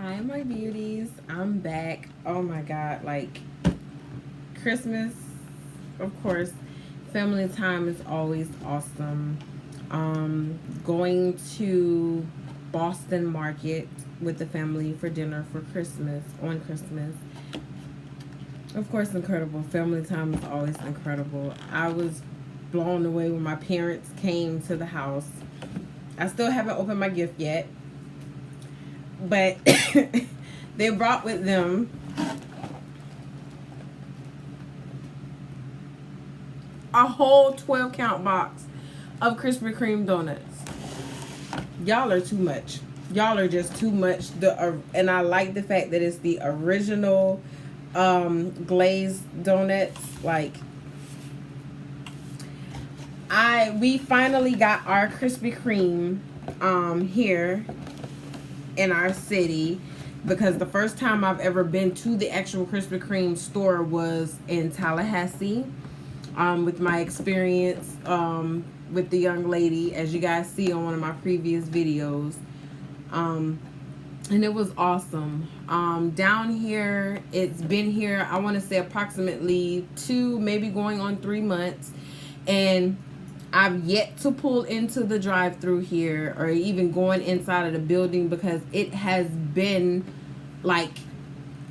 Hi, my beauties. I'm back. Oh my God. Like, Christmas, of course, family time is always awesome. Going to Boston Market with the family for dinner for Christmas, on Christmas. Of course, incredible. Family time is always incredible. I was blown away when my parents came to the house. I still haven't opened my gift yet, but they brought with them a whole 12 count box of Krispy Kreme donuts. Y'all are too much. Y'all are just too much. And I like the fact that it's the original glazed donuts. Like, we finally got our Krispy Kreme here in our city, because the first time I've ever been to the actual Krispy Kreme store was in Tallahassee, with my experience with the young lady, as you guys see on one of my previous videos. And it was awesome. Down here, it's been here, I want to say approximately 2, maybe going on 3 months, and I've yet to pull into the drive-through here or even going inside of the building, because it has been like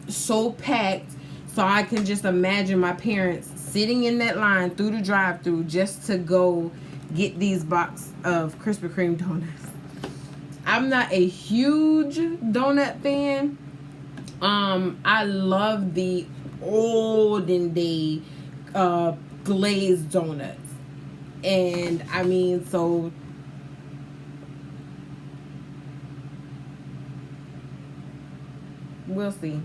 so packed. So I can just imagine my parents sitting in that line through the drive-through just to go get these box of Krispy Kreme donuts. I'm not a huge donut fan. I love the olden day glazed donuts. And I mean, so we'll see.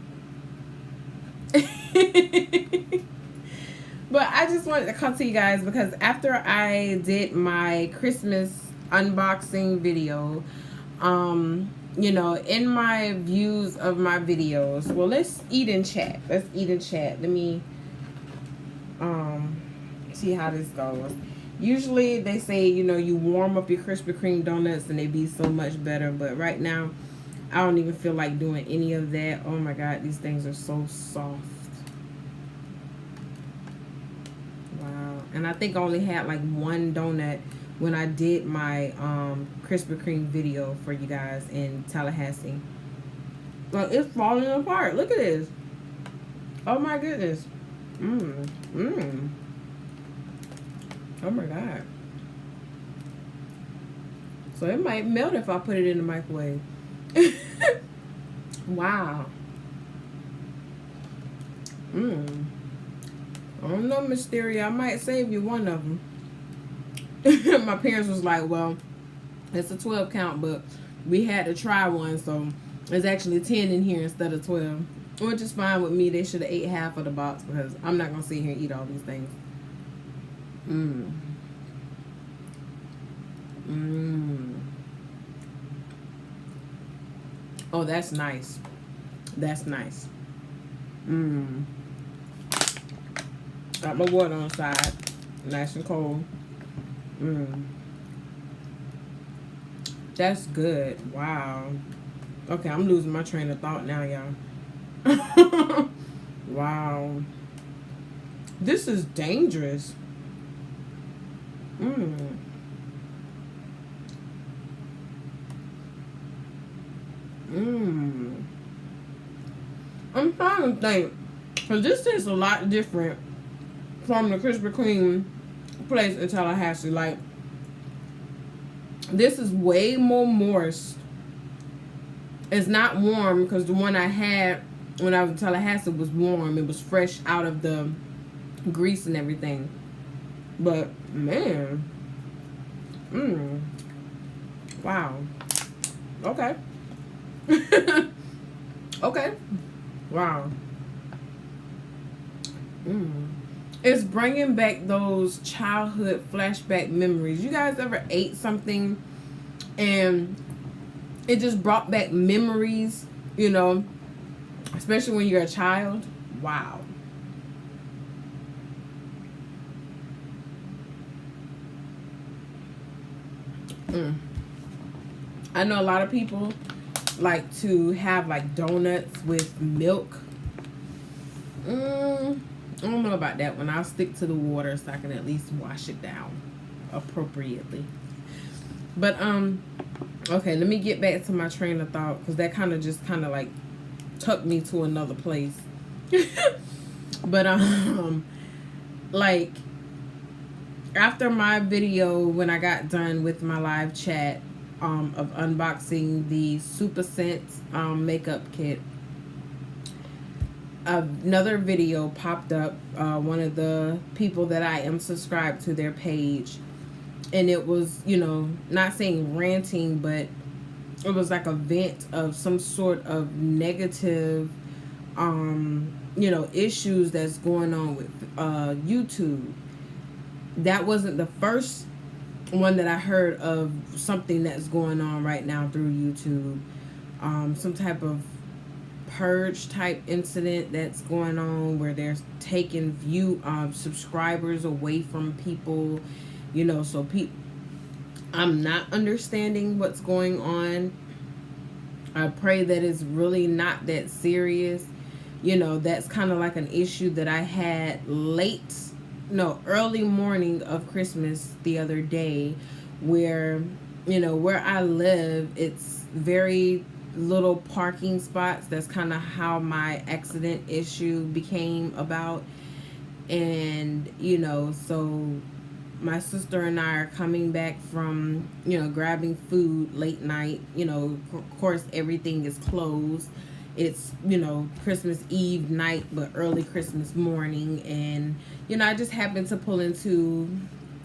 But I just wanted to come to you guys because after I did my Christmas unboxing video, you know, in my views of my videos, well, let's eat and chat. Let's eat and chat. Let me see how this goes. Usually they say, you know, you warm up your Krispy Kreme donuts and they be so much better. But right now, I don't even feel like doing any of that. Oh my God, these things are so soft. Wow. And I think I only had like one donut when I did my Krispy Kreme video for you guys in Tallahassee. But it's falling apart. Look at this. Oh my goodness. Oh my God. So it might melt if I put it in the microwave. Wow. I don't know, Mysteria. I might save you one of them. My parents was like, well, it's a 12 count, but we had to try one, so there's actually 10 in here instead of 12. Which is fine with me. They should have ate half of the box, because I'm not going to sit here and eat all these things. Oh, that's nice. That's nice. Got my water on the side. Nice and cold. That's good. Wow. Okay, I'm losing my train of thought now, y'all. Wow. This is dangerous. I'm trying to think, because this tastes a lot different from the Krispy Kreme place in Tallahassee. Like, this is way more moist. It's not warm, because the one I had when I was in Tallahassee was warm. It was fresh out of the grease and everything. But man, wow. Okay. Okay. Wow. It's bringing back those childhood flashback memories. You guys ever ate something and it just brought back memories, you know, especially when you're a child? Wow. I know a lot of people like to have like donuts with milk. I don't know about that one. I'll stick to the water so I can at least wash it down appropriately. But okay, let me get back to my train of thought, because that kind of like took me to another place. But like after my video, when I got done with my live chat of unboxing the Super Scent makeup kit, another video popped up. One of the people that I am subscribed to their page, and it was, you know, not saying ranting, but it was like a vent of some sort of negative you know, issues that's going on with YouTube. That wasn't the first one that I heard of something that's going on right now through YouTube. Some type of purge type incident that's going on where they're taking subscribers away from people, you know. So I'm not understanding what's going on. I pray that it's really not that serious. You know, that's kind of like an issue that I had early morning of Christmas the other day, where, you know, where I live, it's very little parking spots. That's kind of how my accident issue became about. And, you know, so my sister and I are coming back from, you know, grabbing food late night. You know, of course, everything is closed. It's, you know, Christmas Eve night, but early Christmas morning. And, you know, I just happened to pull into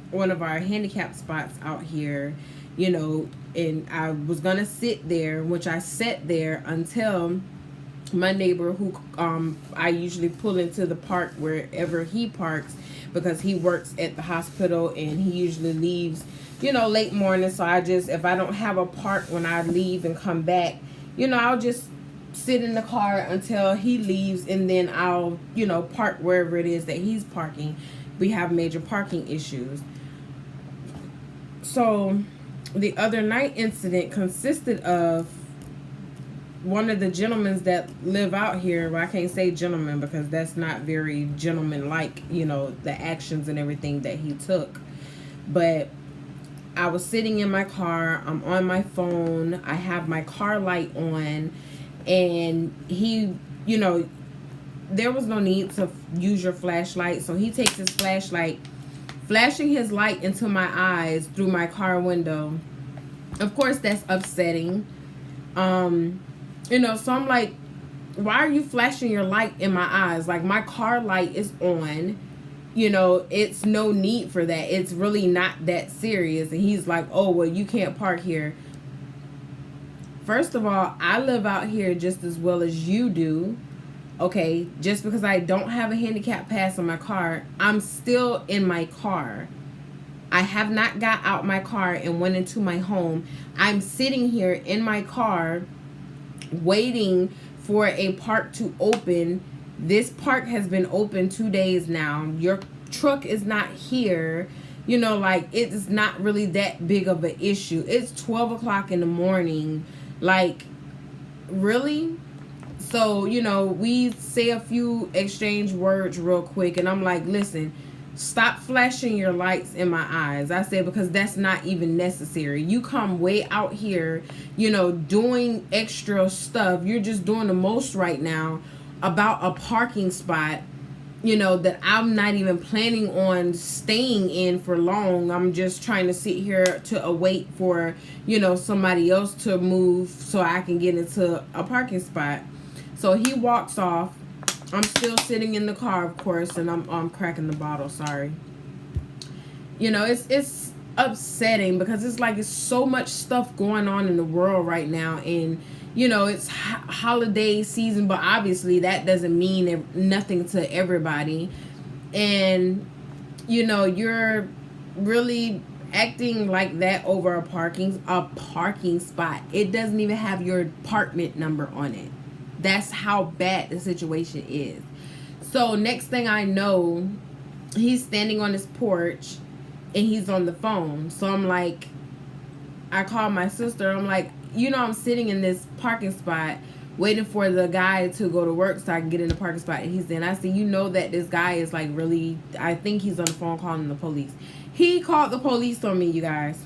one of our handicap spots out here, you know, and I was going to sit there, which I sat there until my neighbor, who I usually pull into the park wherever he parks, because he works at the hospital and he usually leaves, you know, late morning. So if I don't have a park when I leave and come back, you know, I'll just sit in the car until he leaves, and then I'll, you know, park wherever it is that he's parking. We have major parking issues. So the other night incident consisted of one of the gentlemen that live out here. Well, I can't say gentleman because that's not very gentleman-like, you know, the actions and everything that he took. But I was sitting in my car. I'm on my phone. I have my car light on. And he, you know, there was no need to use your flashlight. So he takes his flashlight, flashing his light into my eyes through my car window. Of course, that's upsetting. You know, so I'm like, why are you flashing your light in my eyes? Like, my car light is on. You know, it's no need for that. It's really not that serious. And he's like, oh, well, you can't park here. First of all, I live out here just as well as you do. Okay, just because I don't have a handicap pass on my car, I'm still in my car. I have not got out my car and went into my home. I'm sitting here in my car waiting for a park to open. This park has been open 2 days now. Your truck is not here. You know, like, it's not really that big of an issue. It's 12 o'clock in the morning. Like, really? So, you know, we say a few exchange words real quick, and I'm like, listen, stop flashing your lights in my eyes. I said, because that's not even necessary. You come way out here, you know, doing extra stuff. You're just doing the most right now about a parking spot, you know, that I'm not even planning on staying in for long. I'm just trying to sit here to await for, you know, somebody else to move so I can get into a parking spot. So he walks off. I'm still sitting in the car, of course, and I'm cracking the bottle. Sorry. You know, it's upsetting because it's like it's so much stuff going on in the world right now, and you know, it's holiday season, but obviously that doesn't mean nothing to everybody. And, you know, you're really acting like that over a parking spot. It doesn't even have your apartment number on it. That's how bad the situation is. So next thing I know, he's standing on his porch and he's on the phone. So I'm like, I call my sister. I'm like, I'm sitting in this parking spot waiting for the guy to go to work so I can get in the parking spot. And he's in. I said, that this guy is like really, I think he's on the phone calling the police. He called the police on me, you guys.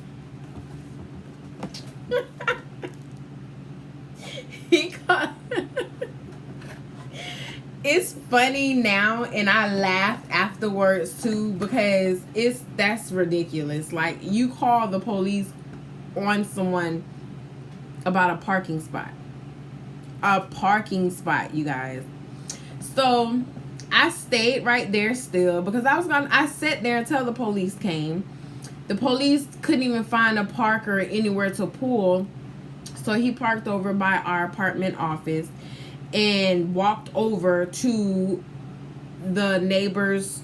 He called. It's funny now, and I laugh afterwards too, because that's ridiculous. Like, you call the police on someone about a parking spot. A parking spot, you guys. So I stayed right there still, because I sat there until the police came. The police couldn't even find a parker anywhere to pull, so he parked over by our apartment office and walked over to the neighbor's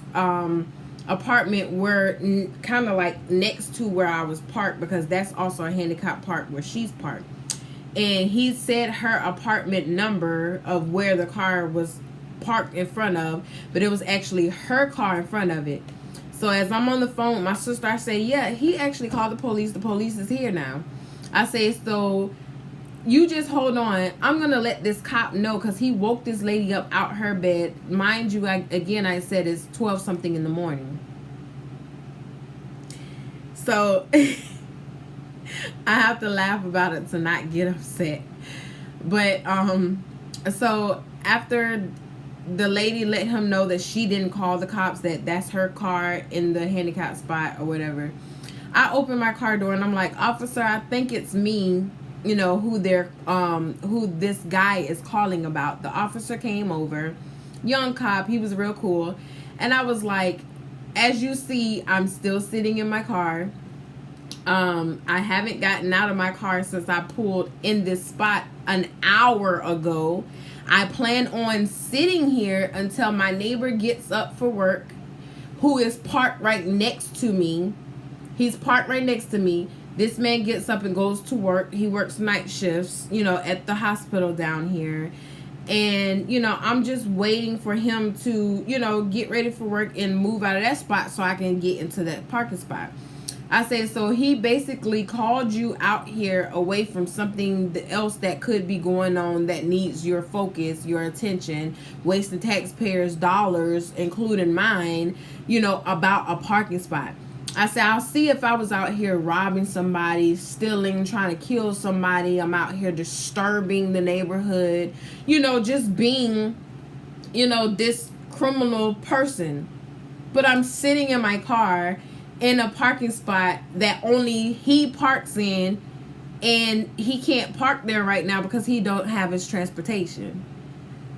apartment, where kind of like next to where I was parked, because that's also a handicap park where she's parked. And he said her apartment number of where the car was parked in front of, but it was actually her car in front of it. So as I'm on the phone with my sister, I say, yeah, he actually called the police. The police is here now. I say, so you just hold on. I'm going to let this cop know, because he woke this lady up out her bed. Mind you, I said it's 12 something in the morning. So I have to laugh about it to not get upset. But so after the lady let him know that she didn't call the cops, that's her car in the handicap spot or whatever, I opened my car door and I'm like, officer, I think it's me, who this guy is calling about. The officer came over, young cop, he was real cool, and I was like, as you see, I'm still sitting in my car. I haven't gotten out of my car since I pulled in this spot an hour ago. I plan on sitting here until my neighbor gets up for work, who is parked right next to me. He's parked right next to me. This man gets up and goes to work. He works night shifts, at the hospital down here. And, I'm just waiting for him to, get ready for work and move out of that spot so I can get into that parking spot. I said, so he basically called you out here away from something else that could be going on that needs your focus, your attention, wasting taxpayers' dollars, including mine, about a parking spot. I said, I'll see if I was out here robbing somebody, stealing, trying to kill somebody. I'm out here disturbing the neighborhood, just being, this criminal person. But I'm sitting in my car in a parking spot that only he parks in, and he can't park there right now because he don't have his transportation.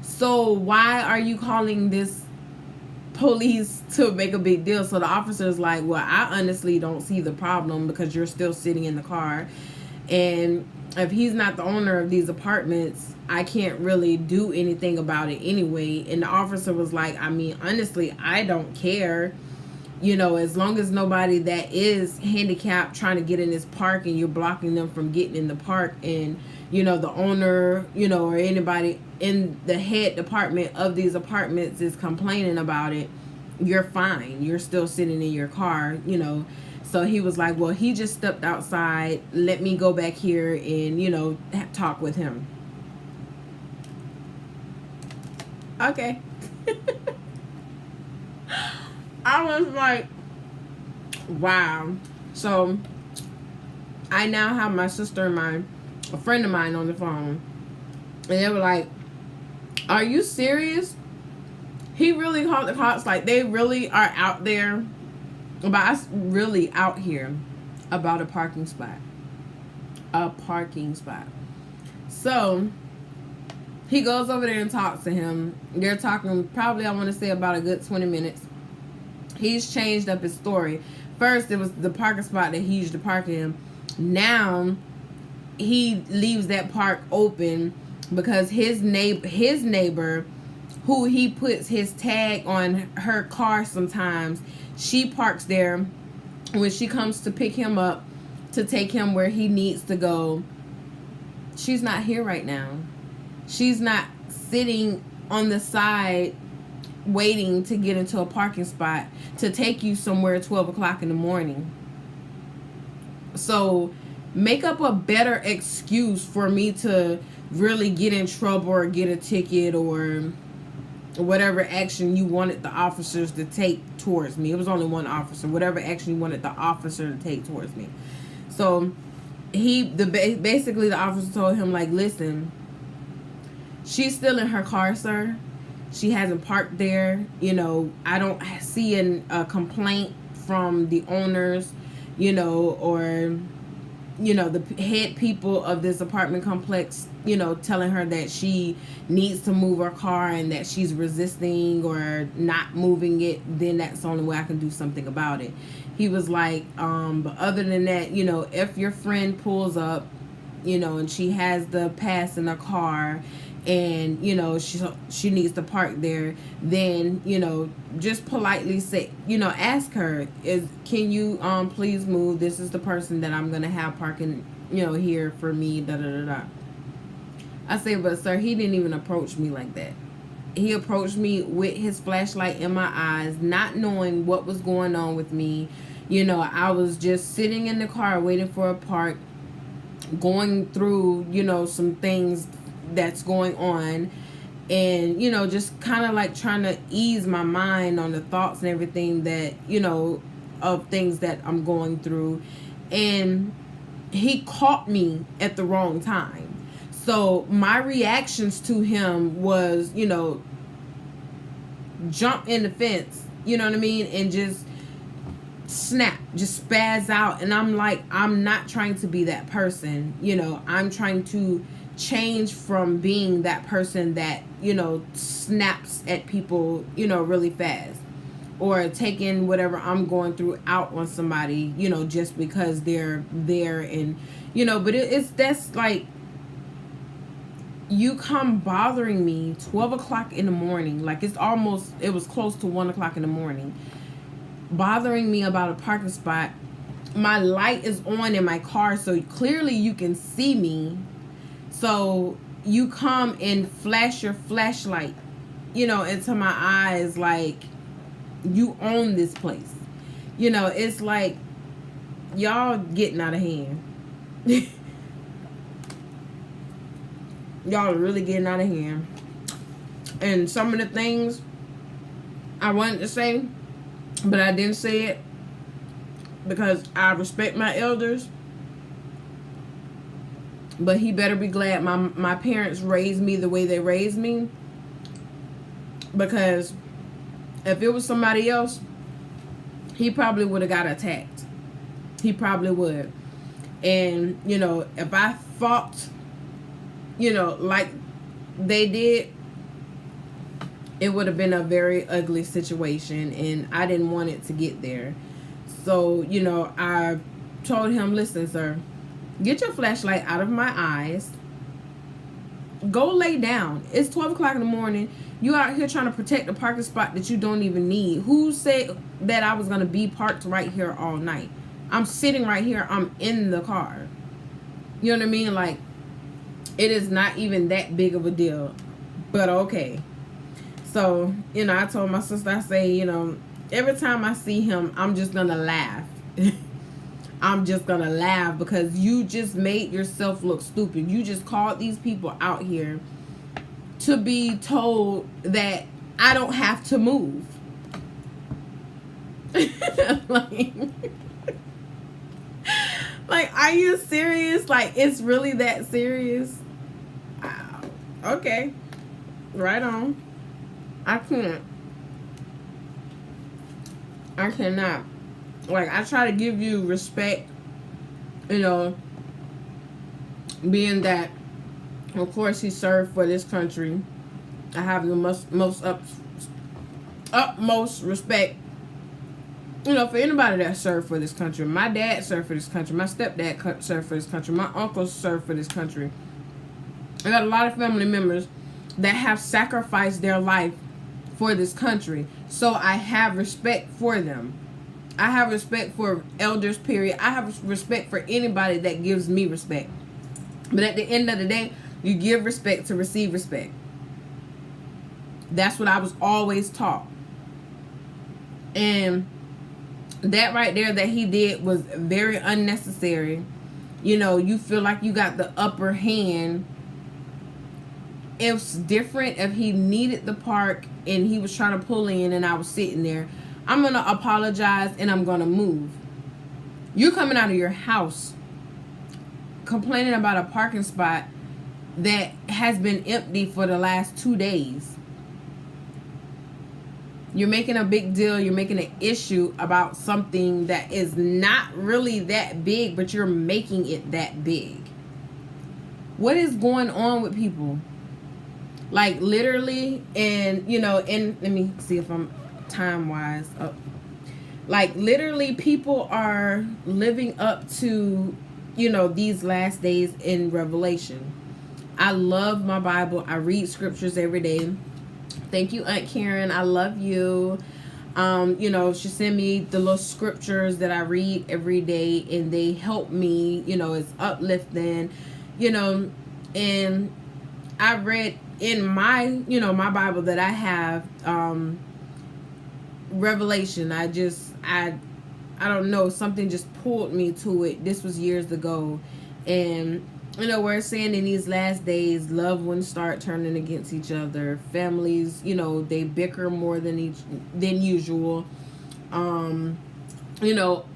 So why are you calling this police to make a big deal? So the officer's like, well, I honestly don't see the problem, because you're still sitting in the car, and if he's not the owner of these apartments, I can't really do anything about it anyway. And the officer was like, I mean, honestly, I don't care. As long as nobody that is handicapped trying to get in this park and you're blocking them from getting in the park, and the owner, or anybody in the head department of these apartments is complaining about it, you're fine. You're still sitting in your car, So he was like, well, he just stepped outside. Let me go back here and, talk with him. Okay. I was like, wow. So I now have my sister and a friend of mine on the phone, and they were like, are you serious? He really called the cops? Like, they really are out there about us, really out here about a parking spot. A parking spot. So he goes over there and talks to him. They're talking probably, I want to say, about a good 20 minutes. He's changed up his story. First, it was the parking spot that he used to park in. Now, he leaves that park open because his neighbor, who he puts his tag on her car sometimes, she parks there when she comes to pick him up to take him where he needs to go. She's not here right now. She's not sitting on the side waiting to get into a parking spot to take you somewhere at 12 o'clock in the morning. So make up a better excuse for me to really get in trouble or get a ticket or whatever action you wanted the officers to take towards me. It was only one officer. Whatever action you wanted the officer to take towards me. So basically the officer told him, like, listen, she's still in her car, sir. She hasn't parked there. You know, I don't see a complaint from the owners, you know, or, you know, the head people of this apartment complex, you know, telling her that she needs to move her car and that she's resisting or not moving it. Then that's the only way I can do something about it. He was like, but other than that, you know, if your friend pulls up, you know, and she has the pass in her car and, you know, she needs to park there, then, you know, just politely say, you know, ask her, can you please move? This is the person that I'm gonna have parking, you know, here for me, da da da da. I say, but sir, he didn't even approach me like that. He approached me with his flashlight in my eyes, not knowing what was going on with me. You know, I was just sitting in the car waiting for a park, going through, you know, some things that's going on, and, you know, just kind of like trying to ease my mind on the thoughts and everything that, you know, of things that I'm going through. And he caught me at the wrong time. So my reactions to him was, you know, jump in the fence, you know what I mean, and just snap, just spaz out. And I'm like, I'm not trying to be that person, you know. I'm trying to change from being that person that, you know, snaps at people, you know, really fast, or taking whatever I'm going through out on somebody, you know, just because they're there. And, you know, but that's like, you come bothering me 12 o'clock in the morning, like it was close to 1 o'clock in the morning, bothering me about a parking spot. My light is on in my car, so clearly you can see me. So you come and flash your flashlight, you know, into my eyes, like you own this place. You know, it's like y'all getting out of hand. Y'all are really getting out of hand. And some of the things I wanted to say, but I didn't say it because I respect my elders. But he better be glad my parents raised me the way they raised me. Because if it was somebody else, he probably would have got attacked. He probably would. And, you know, if I fought, you know, like they did, it would have been a very ugly situation. And I didn't want it to get there. So, you know, I told him, listen, sir, get your flashlight out of my eyes. Go lay down. It's 12 o'clock in the morning. You out here trying to protect a parking spot that you don't even need. Who said that I was going to be parked right here all night? I'm sitting right here. I'm in the car. You know what I mean? Like, it is not even that big of a deal. But okay. So, you know, I told my sister, I say, you know, every time I see him, I'm just going to laugh. I'm just going to laugh because you just made yourself look stupid. You just called these people out here to be told that I don't have to move. like, are you serious? Like, it's really that serious? Okay. Right on. I cannot. Like, I try to give you respect, you know, being that, of course, he served for this country. I have the utmost respect, you know, for anybody that served for this country. My dad served for this country. My stepdad served for this country. My uncle served for this country. I got a lot of family members that have sacrificed their life for this country. So I have respect for them. I have respect for elders, period. I have respect for anybody that gives me respect. But at the end of the day, you give respect to receive respect. That's what I was always taught. And that right there that he did was very unnecessary. you feel like you got the upper hand. It's different if he needed the park and he was trying to pull in and I was sitting there. I'm going to apologize and I'm going to move. You're coming out of your house complaining about a parking spot that has been empty for the last 2 days. You're making a big deal. You're making an issue about something that is not really that big, but you're making it that big. What is going on with people? Like literally, and let me see if I'm time wise. Like literally, people are living up to, these last days in Revelation. I love my Bible. I read scriptures every day. Thank you, Aunt Karen. I love you. She sent me the little scriptures that I read every day, and they help me. It's uplifting. And I read in my, my Bible that I have, Revelation. I don't know, something just pulled me to it. This was years ago. And, where it's saying in these last days, loved ones start turning against each other. Families, they bicker more than usual.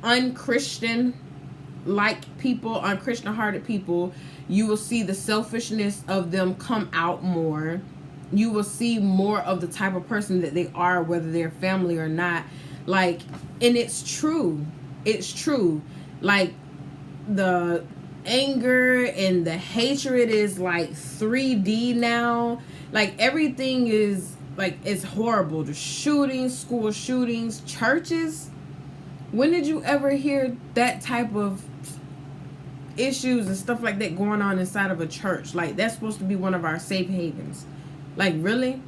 Unchristian like people, unchristian hearted people, you will see the selfishness of them come out more. You will see more of the type of person that they are, whether they're family or not. Like, and it's true. It's true. Like, the anger and the hatred is like 3D now. Like, everything is like, it's horrible. The shootings, school shootings, churches. When did you ever hear that type of issues and stuff like that going on inside of a church? Like, that's supposed to be one of our safe havens. Like, really?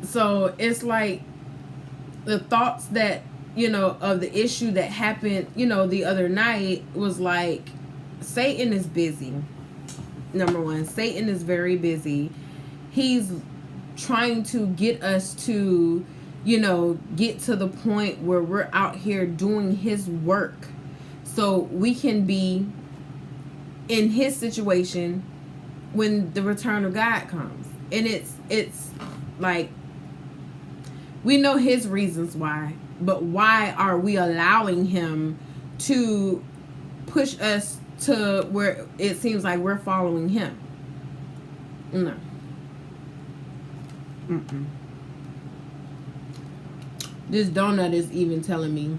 So it's like the thoughts that, of the issue that happened, the other night was like, Satan is busy. Number one, Satan is very busy. He's trying to get us to, get to the point where we're out here doing his work so we can be in his situation when the return of God comes. And it's like, we know his reasons why, but why are we allowing him to push us to where it seems like we're following him? No. This donut is even telling me,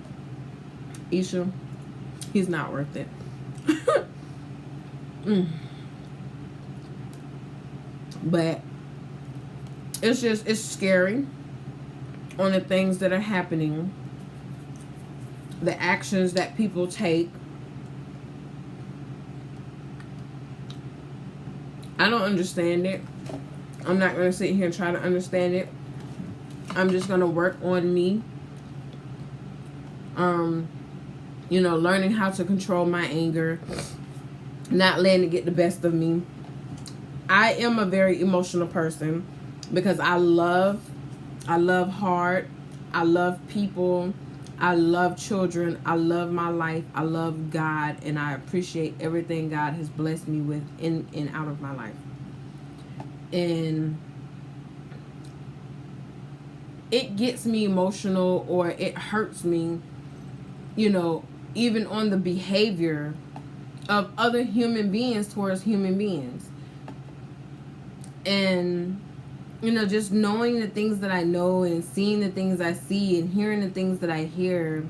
Isha, he's not worth it. But it's scary on the things that are happening, the actions that people take. I don't understand it. I'm not going to sit here and try to understand it. I'm just going to work on me. Learning how to control my anger, not letting it get the best of me. I am a very emotional person because I love hard. I love people. I love children. I love my life. I love God, and I appreciate everything God has blessed me with in and out of my life. And it gets me emotional, or it hurts me, even on the behavior of other human beings towards human beings. And just knowing the things that I know and seeing the things I see and hearing the things that I hear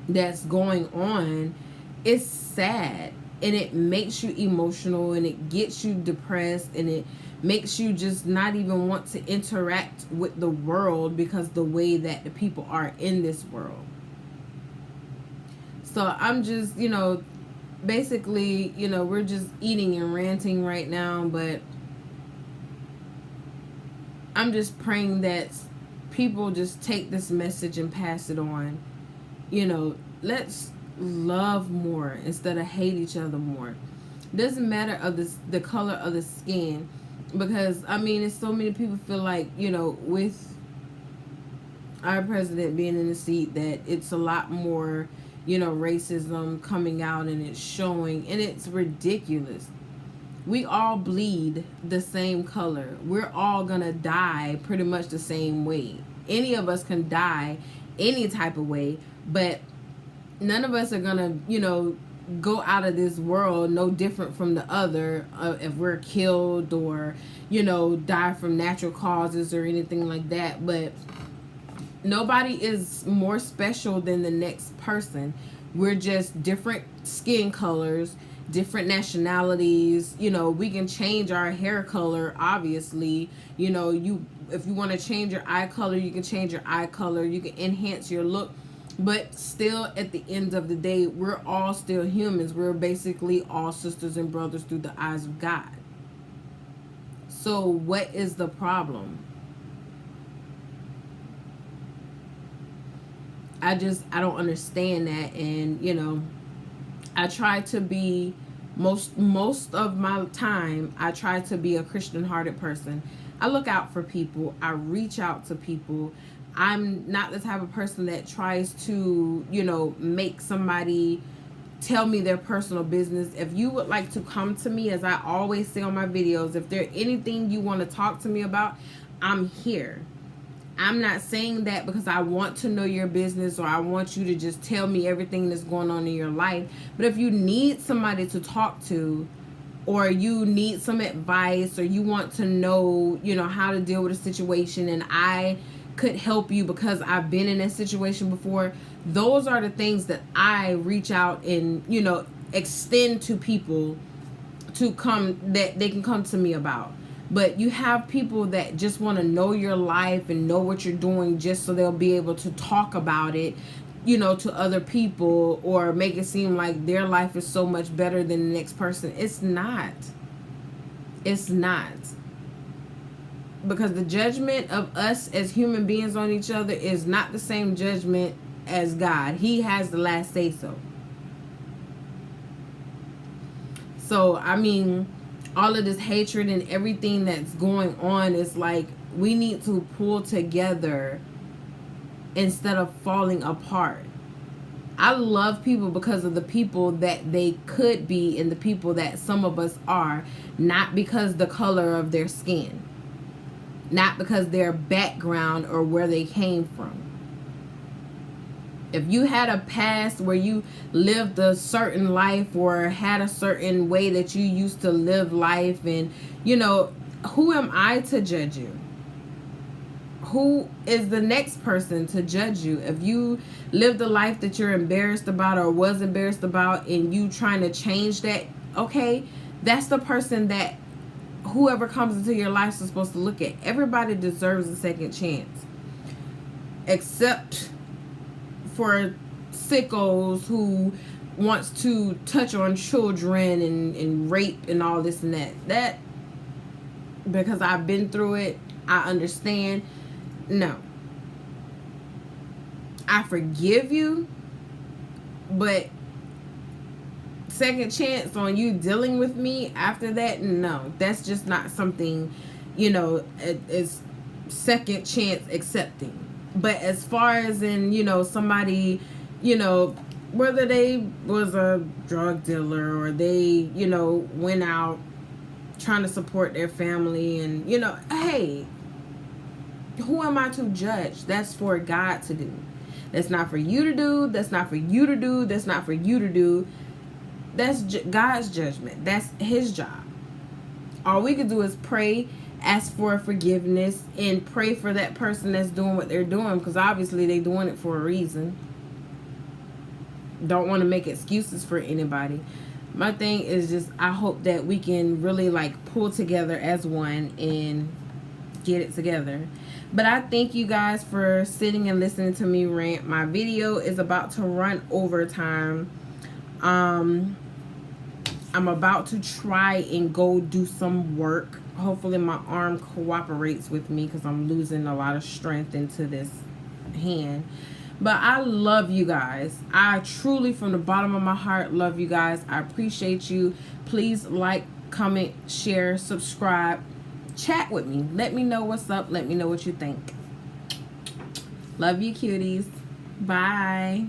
that's going on, it's sad, and it makes you emotional, and it gets you depressed, and it makes you just not even want to interact with the world because the way that the people are in this world. So I'm just, basically, we're just eating and ranting right now, but I'm just praying that people just take this message and pass it on. Let's love more instead of hate each other more. Doesn't matter of the color of the skin, because it's so many people feel like, with our president being in the seat, that it's a lot more, racism coming out, and it's showing, and it's ridiculous. We all bleed the same color. We're all gonna die pretty much the same way. Any of us can die any type of way, but none of us are gonna, go out of this world no different from the other, if we're killed or, die from natural causes or anything like that. But nobody is more special than the next person. We're just different skin colors, different nationalities. We can change our hair color, obviously. If you want to change your eye color, you can change your eye color. You can enhance your look. But still, at the end of the day, we're all still humans. We're basically all sisters and brothers through the eyes of God. So what is the problem? I don't understand that. And I try to be, most of my time, I try to be a Christian hearted person. I look out for people. I reach out to people. I'm not the type of person that tries to, make somebody tell me their personal business. If you would like to come to me, as I always say on my videos, if there's anything you want to talk to me about, I'm here. I'm not saying that because I want to know your business or I want you to just tell me everything that's going on in your life. But if you need somebody to talk to, or you need some advice, or you want to know, how to deal with a situation, and I could help you because I've been in that situation before, those are the things that I reach out and, extend to people to come, that they can come to me about. But you have people that just want to know your life and know what you're doing just so they'll be able to talk about it, to other people, or make it seem like their life is so much better than the next person. It's not. It's not. Because the judgment of us as human beings on each other is not the same judgment as God. He has the last say so. So, all of this hatred and everything that's going on is like, we need to pull together instead of falling apart. I love people because of the people that they could be and the people that some of us are, not because the color of their skin, not because their background or where they came from. If you had a past where you lived a certain life or had a certain way that you used to live life, and who am I to judge you? Who is the next person to judge you? If you lived a life that you're embarrassed about or was embarrassed about, and you trying to change that, okay, that's the person that whoever comes into your life is supposed to look at. Everybody deserves a second chance, except for sickos who wants to touch on children and rape and all this and that. Because I've been through it, I understand. No, I forgive you, but second chance on you dealing with me after that, no, that's just not something, it's second chance accepting. But as far as in, somebody, whether they was a drug dealer or they, went out trying to support their family, and, hey, who am I to judge? That's for God to do. That's not for you to do. That's not for you to do. That's not for you to do. That's God's judgment. That's his job. All we can do is pray, ask for forgiveness, and pray for that person that's doing what they're doing, because obviously they're doing it for a reason. Don't want to make excuses for anybody. My thing is just, I hope that we can really pull together as one and get it together. But I thank you guys for sitting and listening to me rant. My video is about to run overtime. I'm about to try and go do some work. Hopefully my arm cooperates with me, because I'm losing a lot of strength into this hand. But I love you guys. I truly, from the bottom of my heart, love you guys. I appreciate you. Please like, comment, share, subscribe. Chat with me. Let me know what's up. Let me know what you think. Love you, cuties. Bye.